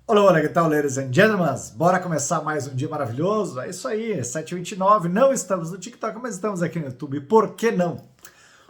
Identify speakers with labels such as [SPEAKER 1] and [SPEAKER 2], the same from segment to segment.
[SPEAKER 1] Olá, olá, que tal, ladies and gentlemen? Bora começar mais um dia maravilhoso? É isso aí, 7h29. Não estamos no TikTok, mas estamos aqui no YouTube. Por que não?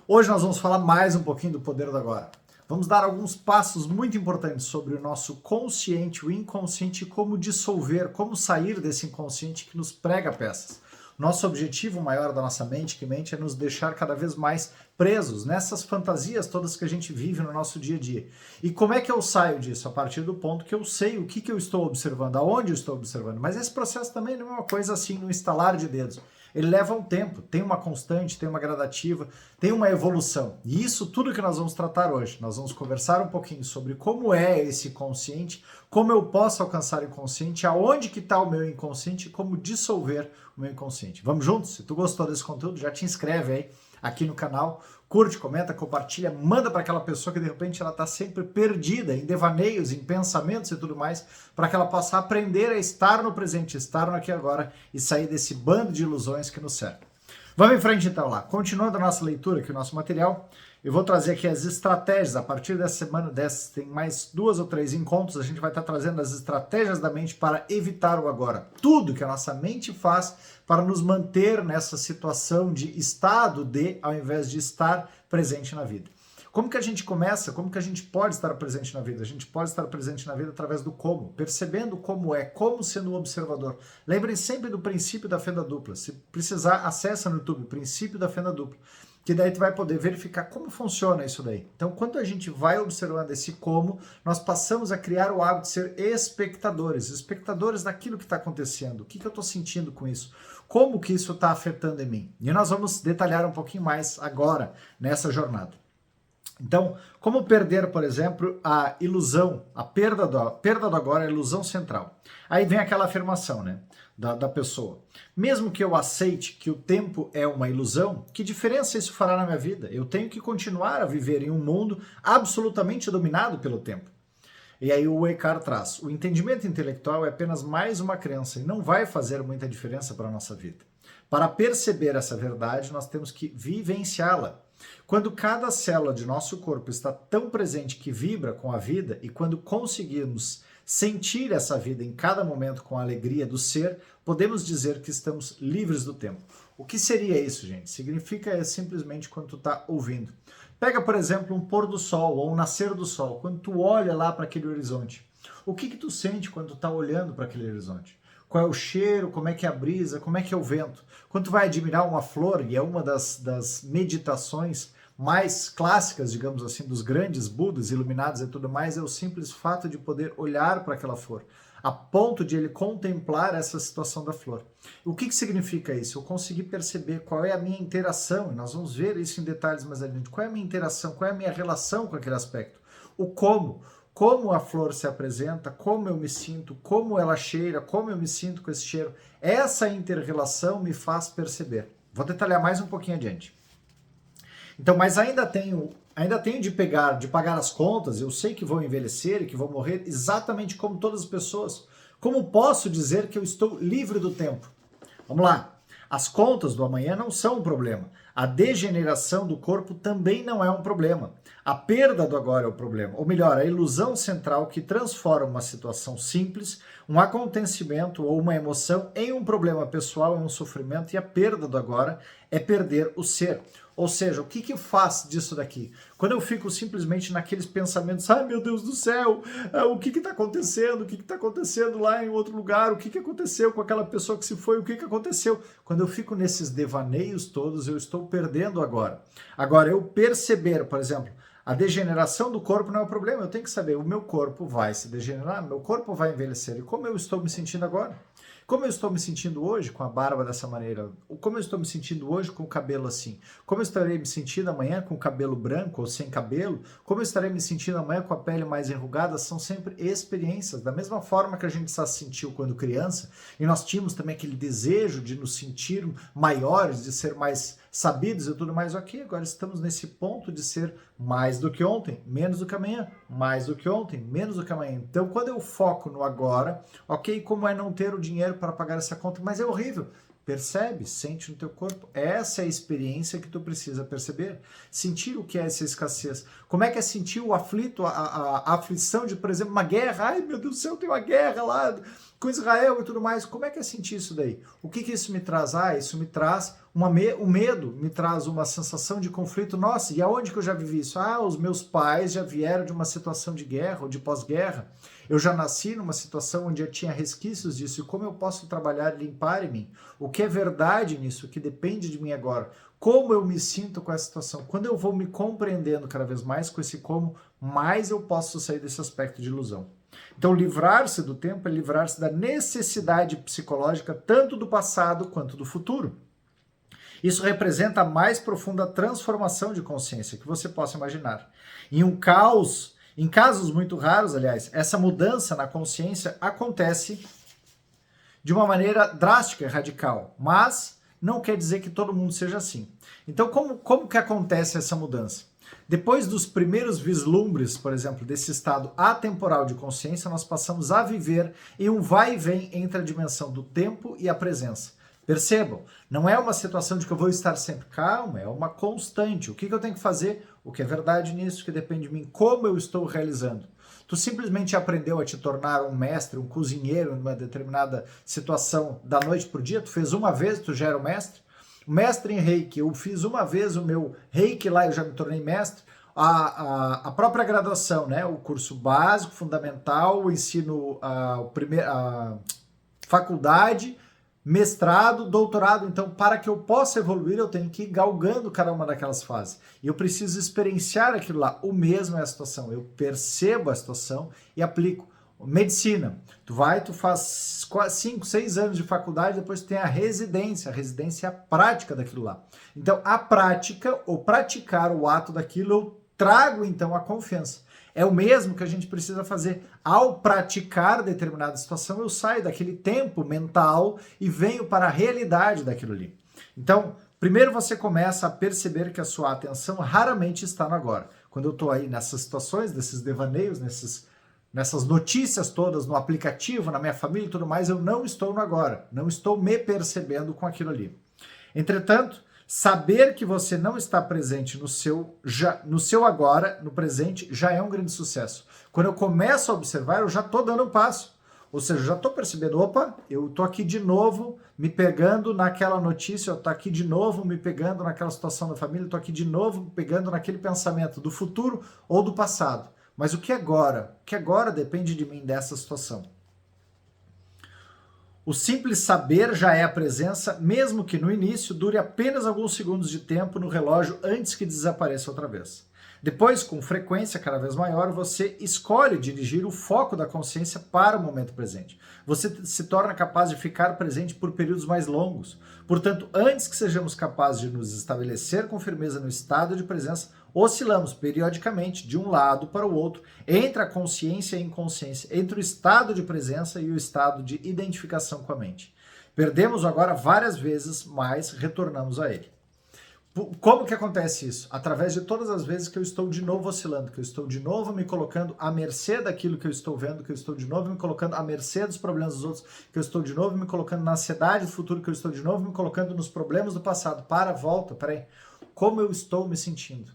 [SPEAKER 1] Hoje nós vamos falar mais um pouquinho do poder do agora. Vamos dar alguns passos muito importantes sobre o nosso consciente, o inconsciente, e como dissolver, como sair desse inconsciente que nos prega peças. Nosso objetivo maior da nossa mente, que mente, é nos deixar cada vez mais presos nessas fantasias todas que a gente vive no nosso dia a dia. E como é que eu saio disso? A partir do ponto que eu sei o que eu estou observando, aonde eu estou observando. Mas esse processo também não é uma coisa assim, no estalar de dedos. Ele leva um tempo, tem uma constante, tem uma gradativa, tem uma evolução. E isso tudo que nós vamos tratar hoje. Nós vamos conversar um pouquinho sobre como é esse consciente, como eu posso alcançar o inconsciente, aonde que está o meu inconsciente e como dissolver o meu inconsciente. Vamos juntos? Se tu gostou desse conteúdo, já te inscreve aí aqui no canal, curte, comenta, compartilha, manda para aquela pessoa que de repente ela está sempre perdida em devaneios, em pensamentos e tudo mais, para que ela possa aprender a estar no presente, estar no aqui e agora e sair desse bando de ilusões que nos cercam. Vamos em frente então lá. Continuando a nossa leitura aqui, o nosso material, eu vou trazer aqui as estratégias. A partir dessa semana, tem mais 2 ou 3 encontros, a gente vai estar trazendo as estratégias da mente para evitar o agora. Tudo que a nossa mente faz para nos manter nessa situação de estado de, ao invés de estar presente na vida. Como que a gente começa? Como que a gente pode estar presente na vida? A gente pode estar presente na vida através do como, percebendo como é, como sendo um observador. Lembrem sempre do princípio da fenda dupla. Se precisar, acessa no YouTube, princípio da fenda dupla, que daí tu vai poder verificar como funciona isso daí. Então, quando a gente vai observando esse como, nós passamos a criar o hábito de ser espectadores daquilo que está acontecendo. O que eu estou sentindo com isso? Como que isso está afetando em mim? E nós vamos detalhar um pouquinho mais agora nessa jornada. Então, como perder, por exemplo, a ilusão, a perda do agora, a ilusão central. Aí vem aquela afirmação, né, da pessoa. Mesmo que eu aceite que o tempo é uma ilusão, que diferença isso fará na minha vida? Eu tenho que continuar a viver em um mundo absolutamente dominado pelo tempo. E aí o Eckhart traz, o entendimento intelectual é apenas mais uma crença e não vai fazer muita diferença para a nossa vida. Para perceber essa verdade, nós temos que vivenciá-la. Quando cada célula de nosso corpo está tão presente que vibra com a vida e quando conseguirmos sentir essa vida em cada momento com a alegria do ser, podemos dizer que estamos livres do tempo. O que seria isso, gente? Significa simplesmente quando tu está ouvindo. Pega, por exemplo, um pôr do sol ou um nascer do sol. Quando tu olha lá para aquele horizonte, o que tu sente quando tu está olhando para aquele horizonte? Qual é o cheiro, como é que é a brisa, como é que é o vento? Quando tu vai admirar uma flor, e é uma das meditações mais clássicas, digamos assim, dos grandes Budas iluminados e tudo mais, é o simples fato de poder olhar para aquela flor, a ponto de ele contemplar essa situação da flor. O que significa isso? Eu consegui perceber qual é a minha interação, e nós vamos ver isso em detalhes mais adiante, qual é a minha interação, qual é a minha relação com aquele aspecto, o como a flor se apresenta, como eu me sinto, como ela cheira, como eu me sinto com esse cheiro. Essa inter-relação me faz perceber. Vou detalhar mais um pouquinho adiante. Então, mas ainda tenho de pagar as contas, eu sei que vou envelhecer e que vou morrer exatamente como todas as pessoas. Como posso dizer que eu estou livre do tempo? Vamos lá. As contas do amanhã não são um problema. A degeneração do corpo também não é um problema. A perda do agora é o problema. Ou melhor, a ilusão central que transforma uma situação simples, um acontecimento ou uma emoção em um problema pessoal, em um sofrimento, e a perda do agora é perder o ser. Ou seja, o que faz disso daqui? Quando eu fico simplesmente naqueles pensamentos, ai meu Deus do céu, o que está acontecendo? O que está acontecendo lá em outro lugar? O que aconteceu com aquela pessoa que se foi? O que aconteceu? Quando eu fico nesses devaneios todos, eu estou perdendo agora. Agora, eu perceber, por exemplo, a degeneração do corpo não é o problema, eu tenho que saber, o meu corpo vai se degenerar, meu corpo vai envelhecer, e como eu estou me sentindo agora? Como eu estou me sentindo hoje com a barba dessa maneira? Como eu estou me sentindo hoje com o cabelo assim? Como eu estarei me sentindo amanhã com o cabelo branco ou sem cabelo? Como eu estarei me sentindo amanhã com a pele mais enrugada? São sempre experiências. Da mesma forma que a gente se sentiu quando criança, e nós tínhamos também aquele desejo de nos sentir maiores, de ser mais sabidos e tudo mais, ok, agora estamos nesse ponto de ser mais do que ontem, menos do que amanhã, mais do que ontem, menos do que amanhã. Então, quando eu foco no agora, ok, como é não ter o dinheiro para pagar essa conta, mas é horrível. Percebe, sente no teu corpo. Essa é a experiência que tu precisa perceber. Sentir o que é essa escassez. Como é que é sentir o aflito, a aflição de, por exemplo, uma guerra. Ai, meu Deus do céu, tem uma guerra lá com Israel e tudo mais. Como é que é sentir isso daí? O que que isso me traz? Ah, isso me traz um medo, me traz uma sensação de conflito. Nossa, e aonde que eu já vivi isso? Ah, os meus pais já vieram de uma situação de guerra ou de pós-guerra. Eu já nasci numa situação onde eu tinha resquícios disso. E como eu posso trabalhar e limpar em mim? O que é verdade nisso? O que depende de mim agora? Como eu me sinto com essa situação? Quando eu vou me compreendendo cada vez mais com esse como, mais eu posso sair desse aspecto de ilusão. Então, livrar-se do tempo é livrar-se da necessidade psicológica tanto do passado quanto do futuro. Isso representa a mais profunda transformação de consciência que você possa imaginar. Em casos muito raros, aliás, essa mudança na consciência acontece de uma maneira drástica e radical, mas não quer dizer que todo mundo seja assim. Então, como que acontece essa mudança? Depois dos primeiros vislumbres, por exemplo, desse estado atemporal de consciência, nós passamos a viver em um vai e vem entre a dimensão do tempo e a presença. Percebam, não é uma situação de que eu vou estar sempre calmo, é uma constante. O que eu tenho que fazer? O que é verdade nisso, que depende de mim, como eu estou realizando. Tu simplesmente aprendeu a te tornar um mestre, um cozinheiro numa determinada situação da noite para o dia? Tu fez uma vez, tu já era o mestre? O mestre em Reiki, eu fiz uma vez o meu Reiki lá, eu já me tornei mestre. A própria graduação, né? O curso básico, fundamental, o ensino, a faculdade, mestrado, doutorado. Então, para que eu possa evoluir, eu tenho que ir galgando cada uma daquelas fases. E eu preciso experienciar aquilo lá. O mesmo é a situação. Eu percebo a situação e aplico. Medicina. Tu faz 5, 6 anos de faculdade, depois tu tem a residência. A residência é a prática daquilo lá. Então, a prática, ou praticar o ato daquilo, eu trago, então, a confiança. É o mesmo que a gente precisa fazer. Ao praticar determinada situação, eu saio daquele tempo mental e venho para a realidade daquilo ali. Então, primeiro você começa a perceber que a sua atenção raramente está no agora. Quando eu estou aí nessas situações, nesses devaneios, nessas notícias todas no aplicativo, na minha família e tudo mais, eu não estou no agora. Não estou me percebendo com aquilo ali. Entretanto, saber que você não está presente no seu agora, no presente, já é um grande sucesso. Quando eu começo a observar, eu já estou dando um passo. Ou seja, eu já estou percebendo, opa, eu estou aqui de novo me pegando naquela notícia, eu estou aqui de novo me pegando naquela situação da família, estou aqui de novo me pegando naquele pensamento do futuro ou do passado. Mas o que agora? O que agora depende de mim dessa situação. O simples saber já é a presença, mesmo que no início dure apenas alguns segundos de tempo no relógio antes que desapareça outra vez. Depois, com frequência cada vez maior, você escolhe dirigir o foco da consciência para o momento presente. Você se torna capaz de ficar presente por períodos mais longos. Portanto, antes que sejamos capazes de nos estabelecer com firmeza no estado de presença, oscilamos periodicamente de um lado para o outro, entre a consciência e a inconsciência, entre o estado de presença e o estado de identificação com a mente. Perdemos agora várias vezes, mas retornamos a ele. Como que acontece isso? Através de todas as vezes que eu estou de novo oscilando, que eu estou de novo me colocando à mercê daquilo que eu estou vendo, que eu estou de novo me colocando à mercê dos problemas dos outros, que eu estou de novo me colocando na ansiedade do futuro, que eu estou de novo me colocando nos problemas do passado. Volta, peraí. Como eu estou me sentindo?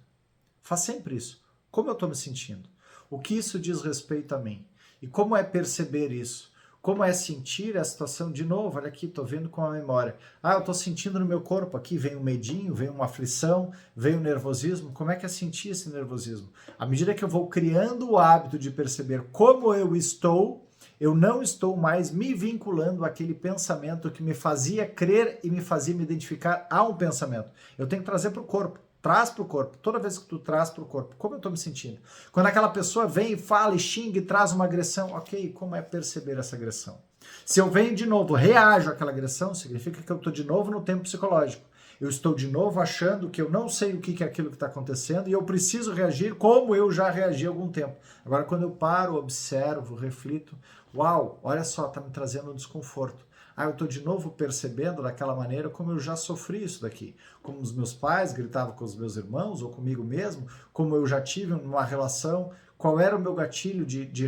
[SPEAKER 1] Faz sempre isso. Como eu estou me sentindo? O que isso diz respeito a mim? E como é perceber isso? Como é sentir a situação de novo? Olha aqui, estou vendo com a memória. Ah, eu estou sentindo no meu corpo aqui, vem um medinho, vem uma aflição, vem um nervosismo. Como é que é sentir esse nervosismo? À medida que eu vou criando o hábito de perceber como eu estou, eu não estou mais me vinculando àquele pensamento que me fazia crer e me fazia me identificar a um pensamento. Eu tenho que trazer para o corpo. Traz para o corpo. Toda vez que tu traz para o corpo, como eu estou me sentindo? Quando aquela pessoa vem e fala e xinga e traz uma agressão, ok, como é perceber essa agressão? Se eu venho de novo, reajo àquela agressão, significa que eu estou de novo no tempo psicológico. Eu estou de novo achando que eu não sei o que é aquilo que está acontecendo e eu preciso reagir como eu já reagi há algum tempo. Agora, quando eu paro, observo, reflito, uau, olha só, está me trazendo um desconforto. Ah, eu estou de novo percebendo daquela maneira como eu já sofri isso daqui. Como os meus pais gritavam com os meus irmãos ou comigo mesmo, como eu já tive uma relação, qual era o meu gatilho de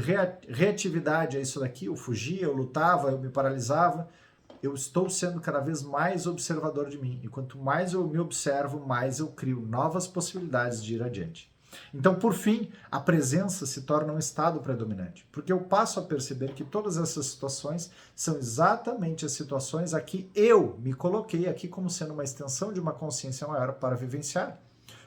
[SPEAKER 1] reatividade a isso daqui? Eu fugia, eu lutava, eu me paralisava. eu estou sendo cada vez mais observador de mim. E quanto mais eu me observo, mais eu crio novas possibilidades de ir adiante. Então, por fim, a presença se torna um estado predominante, porque eu passo a perceber que todas essas situações são exatamente as situações a que eu me coloquei aqui como sendo uma extensão de uma consciência maior para vivenciar.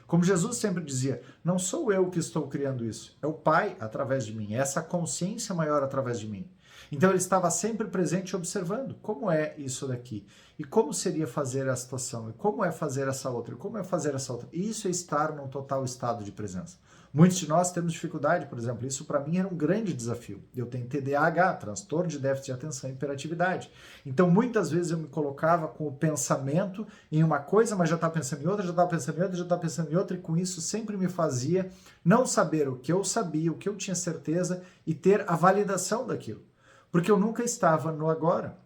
[SPEAKER 1] Como Jesus sempre dizia, não sou eu que estou criando isso, é o Pai através de mim, é essa consciência maior através de mim. Então ele estava sempre presente observando como é isso daqui, e como seria fazer a situação, e como é fazer essa outra, e como é fazer essa outra. E isso é estar num total estado de presença. Muitos de nós temos dificuldade, por exemplo, isso para mim era um grande desafio. Eu tenho TDAH, transtorno de déficit de atenção e hiperatividade. Então muitas vezes eu me colocava com o pensamento em uma coisa, mas já estava pensando em outra, já estava pensando em outra, já estava pensando em outra, e com isso sempre me fazia não saber o que eu sabia, o que eu tinha certeza e ter a validação daquilo. Porque eu nunca estava no agora.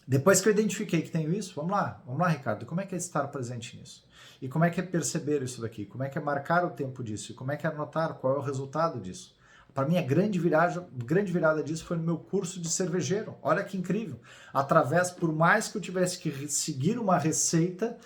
[SPEAKER 1] Depois que eu identifiquei que tenho isso, vamos lá, Ricardo, como é que é estar presente nisso? E como é que é perceber isso daqui? Como é que é marcar o tempo disso? E como é que é anotar qual é o resultado disso? Para mim, a grande virada disso foi no meu curso de cervejeiro. Olha que incrível. Através, por mais que eu tivesse que seguir uma receita,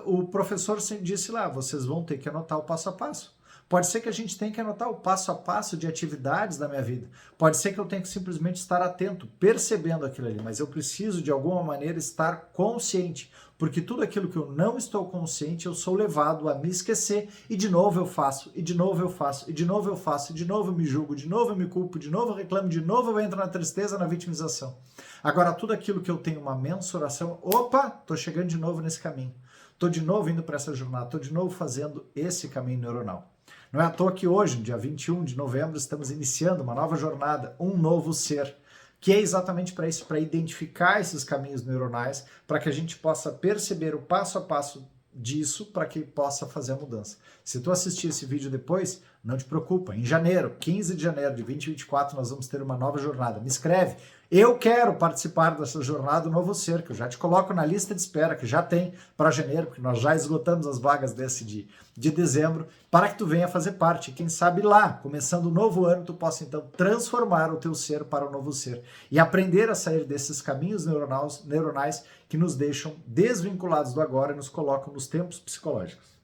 [SPEAKER 1] o professor sempre disse lá, vocês vão ter que anotar o passo a passo. Pode ser que a gente tenha que anotar o passo a passo de atividades da minha vida. Pode ser que eu tenha que simplesmente estar atento, percebendo aquilo ali, mas eu preciso de alguma maneira estar consciente, porque tudo aquilo que eu não estou consciente, eu sou levado a me esquecer e de novo eu faço, e de novo eu faço, e de novo eu faço, e de novo eu me julgo, de novo eu me culpo, de novo eu reclamo, de novo eu entro na tristeza, na vitimização. Agora, tudo aquilo que eu tenho uma mensuração, opa, tô chegando de novo nesse caminho. Tô de novo indo para essa jornada, tô de novo fazendo esse caminho neuronal. Não é à toa que hoje, no dia 21 de novembro, estamos iniciando uma nova jornada, um novo ser, que é exatamente para isso, para identificar esses caminhos neuronais, para que a gente possa perceber o passo a passo disso, para que possa fazer a mudança. Se tu assistir esse vídeo depois, não te preocupa, em janeiro, 15 de janeiro de 2024, nós vamos ter uma nova jornada. Me escreve, eu quero participar dessa jornada, o novo ser, que eu já te coloco na lista de espera, que já tem para janeiro, porque nós já esgotamos as vagas desse de dezembro, para que tu venha fazer parte. Quem sabe lá, começando o novo ano, tu possa então transformar o teu ser para o novo ser e aprender a sair desses caminhos neuronais que nos deixam desvinculados do agora e nos colocam nos tempos psicológicos.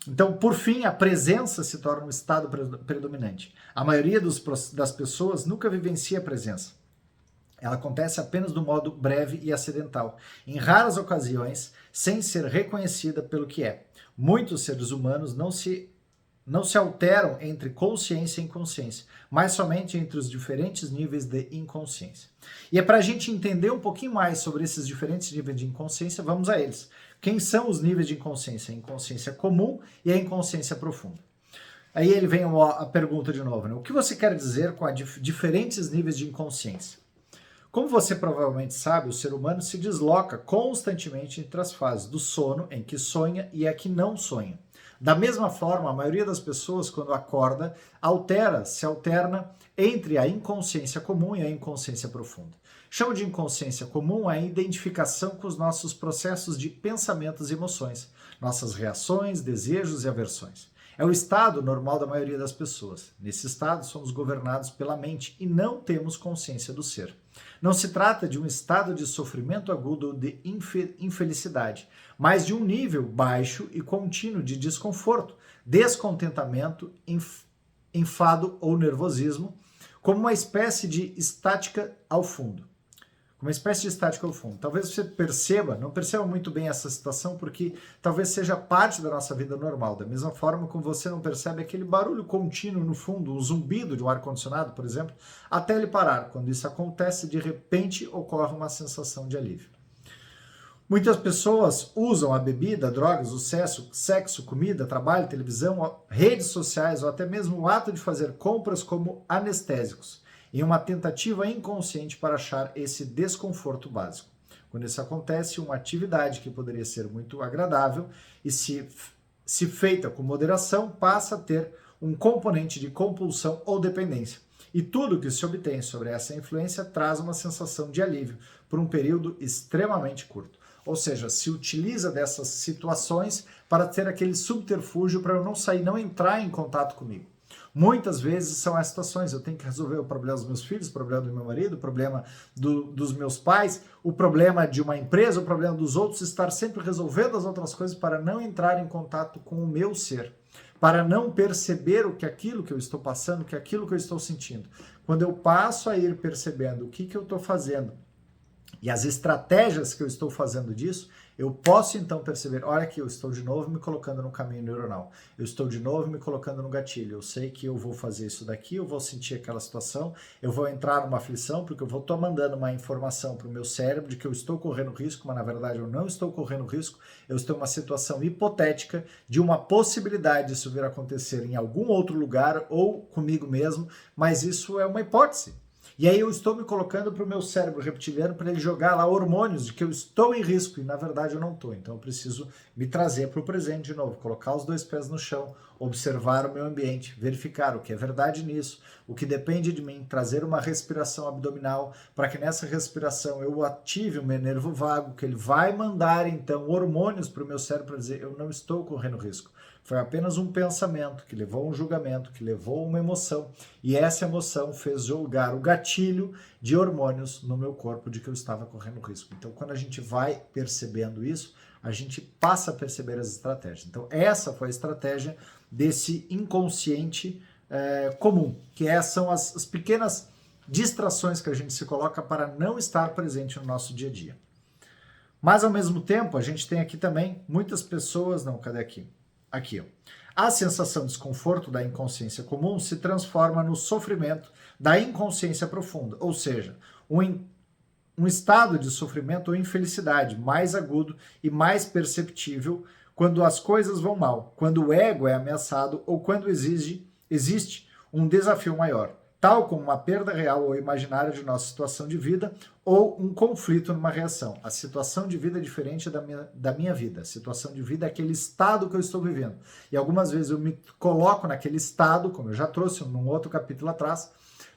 [SPEAKER 1] Então, por fim, a presença se torna um estado predominante. A maioria das pessoas nunca vivencia a presença. Ela acontece apenas do modo breve e acidental, em raras ocasiões, sem ser reconhecida pelo que é. Muitos seres humanos não se alteram entre consciência e inconsciência, mas somente entre os diferentes níveis de inconsciência. E é para a gente entender um pouquinho mais sobre esses diferentes níveis de inconsciência, vamos a eles. Quem são os níveis de inconsciência? A inconsciência comum e a inconsciência profunda. Aí ele vem a pergunta de novo, né? O que você quer dizer com diferentes níveis de inconsciência? Como você provavelmente sabe, o ser humano se desloca constantemente entre as fases do sono, em que sonha, e a que não sonha. Da mesma forma, a maioria das pessoas, quando acorda, se alterna entre a inconsciência comum e a inconsciência profunda. Chamo de inconsciência comum a identificação com os nossos processos de pensamentos e emoções, nossas reações, desejos e aversões. É o estado normal da maioria das pessoas. Nesse estado, somos governados pela mente e não temos consciência do ser. Não se trata de um estado de sofrimento agudo ou de infelicidade, mas de um nível baixo e contínuo de desconforto, descontentamento, enfado ou nervosismo, como uma espécie de estática ao fundo. Talvez você não perceba muito bem essa situação, porque talvez seja parte da nossa vida normal. Da mesma forma como você não percebe aquele barulho contínuo no fundo, um zumbido de um ar-condicionado, por exemplo, até ele parar. Quando isso acontece, de repente ocorre uma sensação de alívio. Muitas pessoas usam a bebida, drogas, o sexo, comida, trabalho, televisão, redes sociais ou até mesmo o ato de fazer compras como anestésicos, em uma tentativa inconsciente para achar esse desconforto básico. Quando isso acontece, uma atividade que poderia ser muito agradável e se feita com moderação, passa a ter um componente de compulsão ou dependência. E tudo que se obtém sobre essa influência traz uma sensação de alívio por um período extremamente curto. Ou seja, se utiliza dessas situações para ter aquele subterfúgio para eu não entrar em contato comigo. Muitas vezes são as situações, eu tenho que resolver o problema dos meus filhos, o problema do meu marido, o problema dos meus pais, o problema de uma empresa, o problema dos outros, estar sempre resolvendo as outras coisas para não entrar em contato com o meu ser, para não perceber aquilo que eu estou passando, aquilo que eu estou sentindo. Quando eu passo a ir percebendo o que eu estou fazendo e as estratégias que eu estou fazendo disso, eu posso então perceber, olha aqui, eu estou de novo me colocando no caminho neuronal, eu estou de novo me colocando no gatilho, eu sei que eu vou fazer isso daqui, eu vou sentir aquela situação, eu vou entrar numa aflição, porque eu vou estar mandando uma informação para o meu cérebro de que eu estou correndo risco, mas na verdade eu não estou correndo risco, eu estou em uma situação hipotética de uma possibilidade disso vir a acontecer em algum outro lugar ou comigo mesmo, mas isso é uma hipótese. E aí eu estou me colocando para o meu cérebro reptiliano para ele jogar lá hormônios de que eu estou em risco e na verdade eu não estou. Então eu preciso me trazer para o presente de novo, colocar os 2 pés no chão, observar o meu ambiente, verificar o que é verdade nisso, o que depende de mim, trazer uma respiração abdominal para que nessa respiração eu ative o meu nervo vago, que ele vai mandar então hormônios para o meu cérebro para dizer eu não estou correndo risco. Foi apenas um pensamento que levou a um julgamento, que levou a uma emoção, e essa emoção fez jogar o gatilho de hormônios no meu corpo de que eu estava correndo risco. Então, quando a gente vai percebendo isso, a gente passa a perceber as estratégias. Então, essa foi a estratégia desse inconsciente comum, que são as pequenas distrações que a gente se coloca para não estar presente no nosso dia a dia. Mas, ao mesmo tempo, a gente tem aqui também muitas pessoas... Não, cadê aqui? Aqui, ó. A sensação de desconforto da inconsciência comum se transforma no sofrimento da inconsciência profunda, ou seja, um estado de sofrimento ou infelicidade mais agudo e mais perceptível quando as coisas vão mal, quando o ego é ameaçado ou quando existe um desafio maior, tal como uma perda real ou imaginária de nossa situação de vida ou um conflito numa reação. A situação de vida é diferente da minha vida. A situação de vida é aquele estado que eu estou vivendo. E algumas vezes eu me coloco naquele estado, como eu já trouxe num outro capítulo atrás,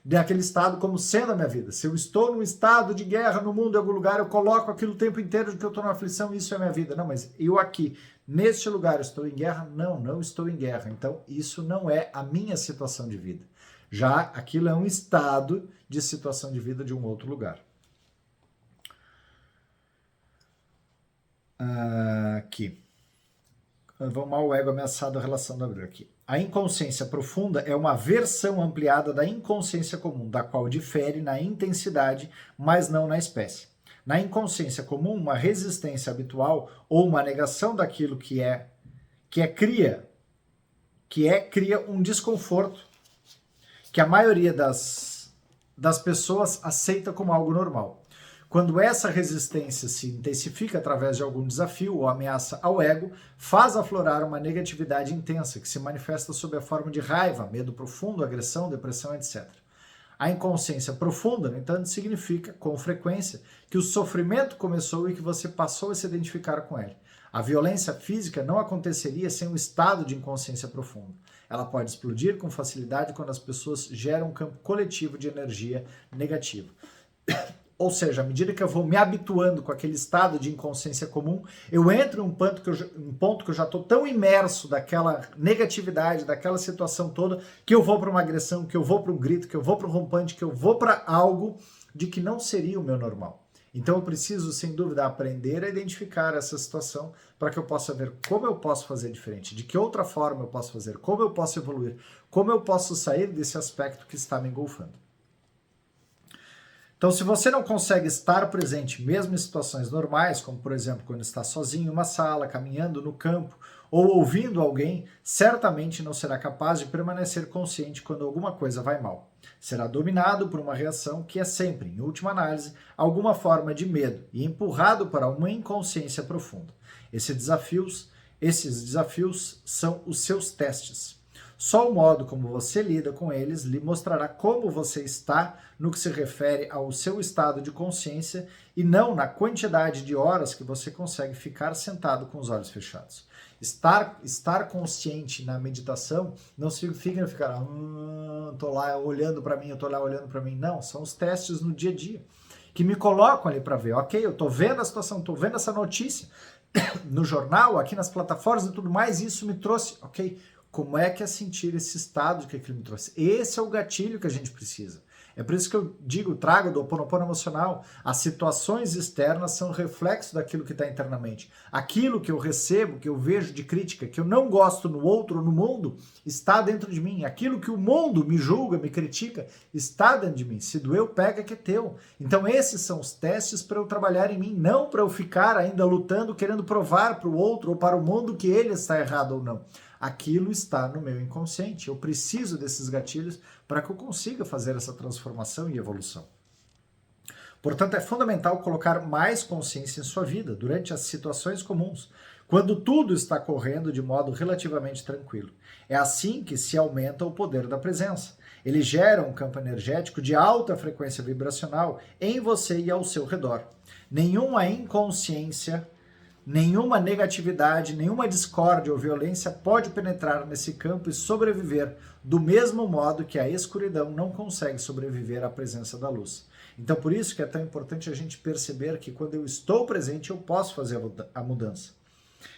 [SPEAKER 1] daquele estado como sendo a minha vida. Se eu estou num estado de guerra no mundo, em algum lugar, eu coloco aquilo o tempo inteiro de que eu estou numa aflição, isso é a minha vida. Não, mas eu aqui, neste lugar, estou em guerra? Não, não estou em guerra. Então, isso não é a minha situação de vida. Já aquilo é um estado de situação de vida de um outro lugar. Aqui. Vamos ao ego ameaçado, a relação da Abril aqui. A inconsciência profunda é uma versão ampliada da inconsciência comum, da qual difere na intensidade, mas não na espécie. Na inconsciência comum, uma resistência habitual ou uma negação daquilo cria um desconforto que a maioria das pessoas aceita como algo normal. Quando essa resistência se intensifica através de algum desafio ou ameaça ao ego, faz aflorar uma negatividade intensa que se manifesta sob a forma de raiva, medo profundo, agressão, depressão, etc. A inconsciência profunda, no entanto, significa, com frequência, que o sofrimento começou e que você passou a se identificar com ele. A violência física não aconteceria sem um estado de inconsciência profunda. Ela pode explodir com facilidade quando as pessoas geram um campo coletivo de energia negativa. Ou seja, à medida que eu vou me habituando com aquele estado de inconsciência comum, eu entro em um ponto que eu já estou tão imerso daquela negatividade, daquela situação toda, que eu vou para uma agressão, que eu vou para um grito, que eu vou para um rompante, que eu vou para algo de que não seria o meu normal. Então eu preciso, sem dúvida, aprender a identificar essa situação para que eu possa ver como eu posso fazer diferente, de que outra forma eu posso fazer, como eu posso evoluir, como eu posso sair desse aspecto que está me engolfando. Então, se você não consegue estar presente mesmo em situações normais, como por exemplo quando está sozinho em uma sala, caminhando no campo ou ouvindo alguém, certamente não será capaz de permanecer consciente quando alguma coisa vai mal. Será dominado por uma reação que é sempre, em última análise, alguma forma de medo e empurrado para uma inconsciência profunda. Esses desafios são os seus testes. Só o modo como você lida com eles lhe mostrará como você está no que se refere ao seu estado de consciência e não na quantidade de horas que você consegue ficar sentado com os olhos fechados. Estar consciente na meditação não significa ficar, tô lá olhando para mim, eu tô lá olhando para mim. Não, são os testes no dia a dia que me colocam ali para ver. Ok, eu tô vendo a situação, tô vendo essa notícia no jornal, aqui nas plataformas e tudo mais, e isso me trouxe, ok, Como é que é sentir esse estado que aquilo me trouxe? Esse é o gatilho que a gente precisa. É por isso que eu digo, trago do Ho Oponopono emocional. As situações externas são reflexo daquilo que está internamente. Aquilo que eu recebo, que eu vejo de crítica, que eu não gosto no outro ou no mundo, está dentro de mim. Aquilo que o mundo me julga, me critica, está dentro de mim. Se doeu, pega que é teu. Então esses são os testes para eu trabalhar em mim, não para eu ficar ainda lutando, querendo provar para o outro ou para o mundo que ele está errado ou não. Aquilo está no meu inconsciente. Eu preciso desses gatilhos para que eu consiga fazer essa transformação e evolução. Portanto, é fundamental colocar mais consciência em sua vida durante as situações comuns, quando tudo está correndo de modo relativamente tranquilo. É assim que se aumenta o poder da presença. Ele gera um campo energético de alta frequência vibracional em você e ao seu redor. Nenhuma inconsciência, nenhuma negatividade, nenhuma discórdia ou violência pode penetrar nesse campo e sobreviver do mesmo modo que a escuridão não consegue sobreviver à presença da luz. Então, por isso que é tão importante a gente perceber que quando eu estou presente, eu posso fazer a mudança.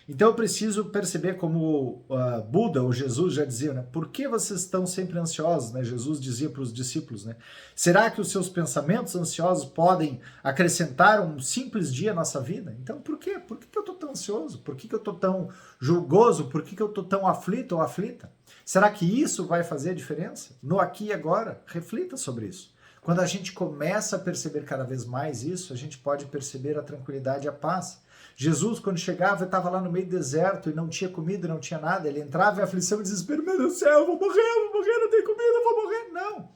[SPEAKER 1] Então eu preciso perceber como Buda ou Jesus já dizia, né? Por que vocês estão sempre ansiosos? Né? Jesus dizia para os discípulos, né? Será que os seus pensamentos ansiosos podem acrescentar um simples dia à nossa vida? Então por quê? Por que eu estou tão ansioso? Por que eu estou tão julgoso? Por que eu estou tão aflito ou aflita? Será que isso vai fazer a diferença? No aqui e agora, reflita sobre isso. Quando a gente começa a perceber cada vez mais isso, a gente pode perceber a tranquilidade e a paz. Jesus, quando chegava, estava lá no meio do deserto e não tinha comida, não tinha nada. Ele entrava em aflição e desespero. Meu Deus do céu, eu vou morrer, não tenho comida, eu vou morrer. Não.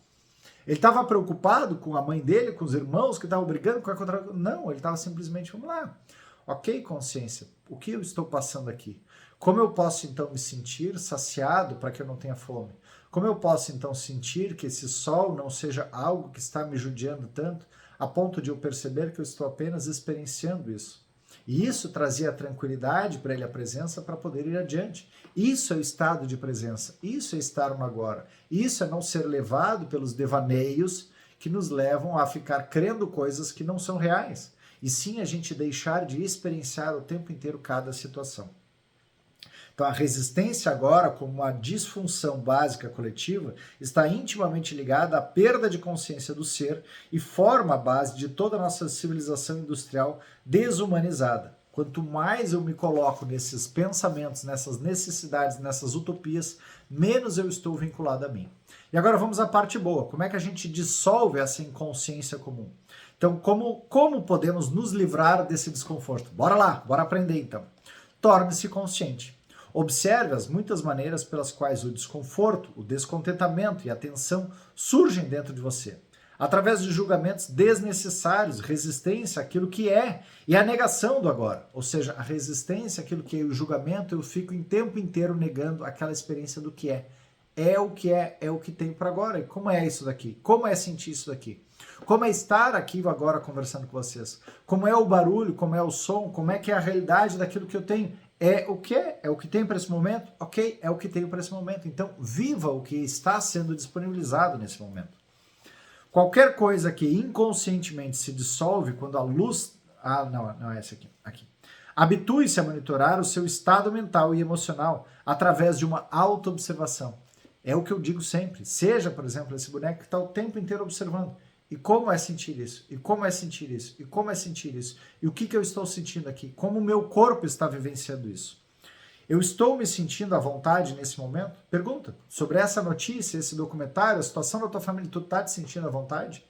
[SPEAKER 1] Ele estava preocupado com a mãe dele, com os irmãos que estavam brigando com a contra... Não, ele estava simplesmente, vamos lá. Ok, consciência, o que eu estou passando aqui? Como eu posso, então, me sentir saciado para que eu não tenha fome? Como eu posso, então, sentir que esse sol não seja algo que está me judiando tanto, a ponto de eu perceber que eu estou apenas experienciando isso? E isso trazia a tranquilidade para ele, a presença, para poder ir adiante. Isso é o estado de presença, isso é estar no agora. Isso é não ser levado pelos devaneios que nos levam a ficar crendo coisas que não são reais. E sim a gente deixar de experienciar o tempo inteiro cada situação. Então a resistência agora, como uma disfunção básica coletiva, está intimamente ligada à perda de consciência do ser e forma a base de toda a nossa civilização industrial desumanizada. Quanto mais eu me coloco nesses pensamentos, nessas necessidades, nessas utopias, menos eu estou vinculado a mim. E agora vamos à parte boa. Como é que a gente dissolve essa inconsciência comum? Então, como podemos nos livrar desse desconforto? Bora lá, bora aprender então. Torne-se consciente. Observe as muitas maneiras pelas quais o desconforto, o descontentamento e a tensão surgem dentro de você. Através de julgamentos desnecessários, resistência àquilo que é e a negação do agora. Ou seja, a resistência àquilo que é o julgamento, eu fico em tempo inteiro negando aquela experiência do que é. É o que tem para agora. E como é isso daqui? Como é sentir isso daqui? Como é estar aqui agora conversando com vocês? Como é o barulho? Como é o som? Como é que é a realidade daquilo que eu tenho? É o que é? É o que tem para esse momento? Ok, é o que tenho para esse momento. Então, viva o que está sendo disponibilizado nesse momento. Qualquer coisa que inconscientemente se dissolve quando a luz... não é essa aqui. Habitue-se a monitorar o seu estado mental e emocional através de uma autoobservação. É o que eu digo sempre. Seja, por exemplo, esse boneco que está o tempo inteiro observando. E como é sentir isso? E como é sentir isso? E como é sentir isso? E o que eu estou sentindo aqui? Como o meu corpo está vivenciando isso? Eu estou me sentindo à vontade nesse momento? Pergunta. Sobre essa notícia, esse documentário, a situação da tua família, tu está te sentindo à vontade?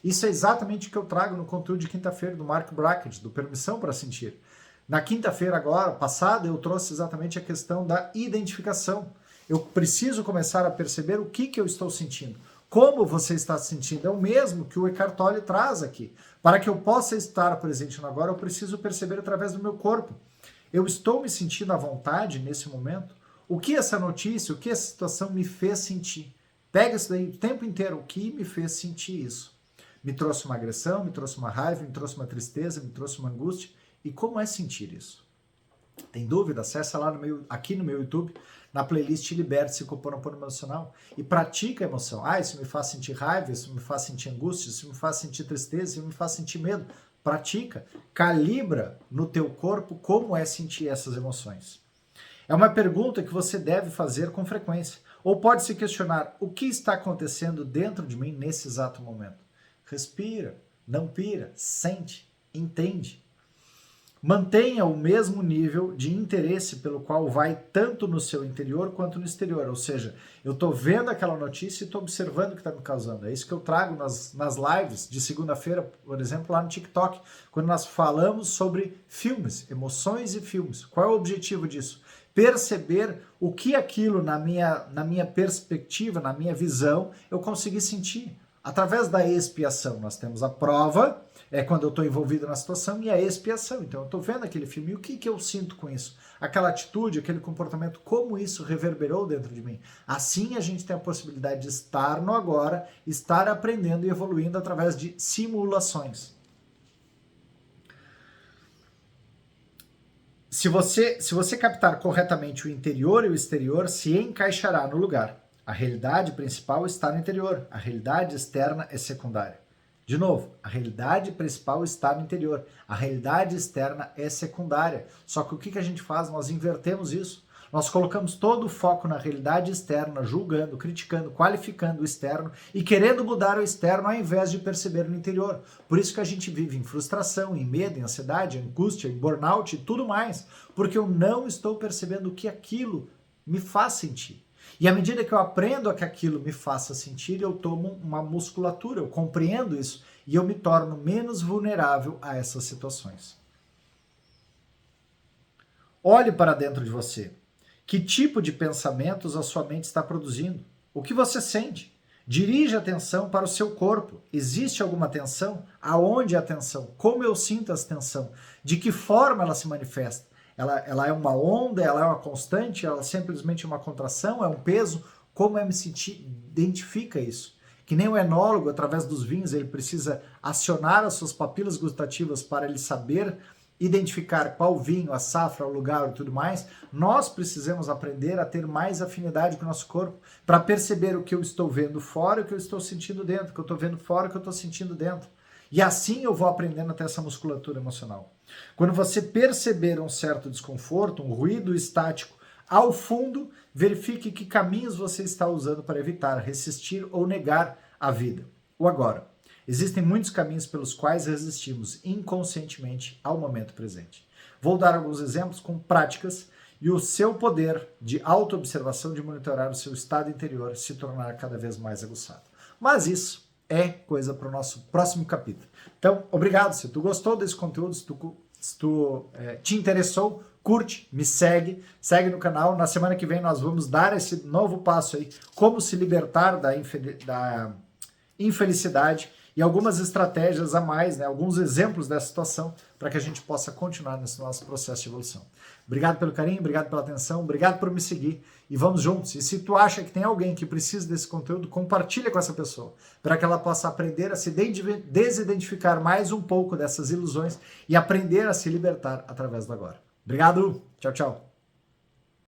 [SPEAKER 1] Isso é exatamente o que eu trago no conteúdo de quinta-feira do Mark Brackett, do Permissão para Sentir. Na quinta-feira agora, passada, eu trouxe exatamente a questão da identificação. Eu preciso começar a perceber o que eu estou sentindo. Como você está se sentindo? É o mesmo que o Eckhart Tolle traz aqui. Para que eu possa estar presente no agora, eu preciso perceber através do meu corpo. Eu estou me sentindo à vontade nesse momento? O que essa notícia, o que essa situação me fez sentir? Pega isso daí o tempo inteiro. O que me fez sentir isso? Me trouxe uma agressão, me trouxe uma raiva, me trouxe uma tristeza, me trouxe uma angústia. E como é sentir isso? Tem dúvida? Acessa lá aqui no meu YouTube, na playlist Liberte-se com o Ho Oponopono Emocional e pratica a emoção. Isso me faz sentir raiva, isso me faz sentir angústia, isso me faz sentir tristeza, isso me faz sentir medo. Pratica, calibra no teu corpo como é sentir essas emoções. É uma pergunta que você deve fazer com frequência. Ou pode se questionar: o que está acontecendo dentro de mim nesse exato momento? Respira, não pira, sente, entende. Mantenha o mesmo nível de interesse pelo qual vai tanto no seu interior quanto no exterior. Ou seja, eu estou vendo aquela notícia e estou observando o que está me causando. É isso que eu trago nas lives de segunda-feira, por exemplo, lá no TikTok, quando nós falamos sobre filmes, emoções e filmes. Qual é o objetivo disso? Perceber o que aquilo, na minha perspectiva, na minha visão, eu consegui sentir. Através da expiação, nós temos a prova, é quando eu estou envolvido na situação, e a expiação. Então eu estou vendo aquele filme, e o que eu sinto com isso? Aquela atitude, aquele comportamento, como isso reverberou dentro de mim? Assim a gente tem a possibilidade de estar no agora, estar aprendendo e evoluindo através de simulações. Se você captar corretamente o interior e o exterior, se encaixará no lugar. A realidade principal está no interior, a realidade externa é secundária. De novo, a realidade principal está no interior, a realidade externa é secundária. Só que o que a gente faz? Nós invertemos isso. Nós colocamos todo o foco na realidade externa, julgando, criticando, qualificando o externo e querendo mudar o externo ao invés de perceber no interior. Por isso que a gente vive em frustração, em medo, em ansiedade, em angústia, em burnout e tudo mais, porque eu não estou percebendo o que aquilo me faz sentir. E à medida que eu aprendo a que aquilo me faça sentir, eu tomo uma musculatura, eu compreendo isso e eu me torno menos vulnerável a essas situações. Olhe para dentro de você. Que tipo de pensamentos a sua mente está produzindo? O que você sente? Dirige a atenção para o seu corpo. Existe alguma tensão? Aonde é a tensão? Como eu sinto essa tensão? De que forma ela se manifesta? Ela é uma onda, ela é uma constante, ela é simplesmente uma contração, é um peso? Como eu me sentir? Identifica isso. Que nem o enólogo, através dos vinhos, ele precisa acionar as suas papilas gustativas para ele saber identificar qual vinho, a safra, o lugar e tudo mais. Nós precisamos aprender a ter mais afinidade com o nosso corpo para perceber o que eu estou vendo fora e o que eu estou sentindo dentro, o que eu estou vendo fora e o que eu estou sentindo dentro. E assim eu vou aprendendo a ter essa musculatura emocional. Quando você perceber um certo desconforto, um ruído estático ao fundo, verifique que caminhos você está usando para evitar, resistir ou negar a vida. O agora. Existem muitos caminhos pelos quais resistimos inconscientemente ao momento presente. Vou dar alguns exemplos com práticas e o seu poder de autoobservação, de monitorar o seu estado interior, se tornará cada vez mais aguçado. Mas isso é coisa para o nosso próximo capítulo. Então, obrigado. Se tu gostou desse conteúdo, se tu te interessou, curte, me segue no canal. Na semana que vem nós vamos dar esse novo passo aí, como se libertar da infelicidade e algumas estratégias a mais, né, alguns exemplos dessa situação para que a gente possa continuar nesse nosso processo de evolução. Obrigado pelo carinho, obrigado pela atenção, obrigado por me seguir e vamos juntos. E se tu acha que tem alguém que precisa desse conteúdo, compartilha com essa pessoa para que ela possa aprender a se desidentificar mais um pouco dessas ilusões e aprender a se libertar através do agora. Obrigado, tchau, tchau.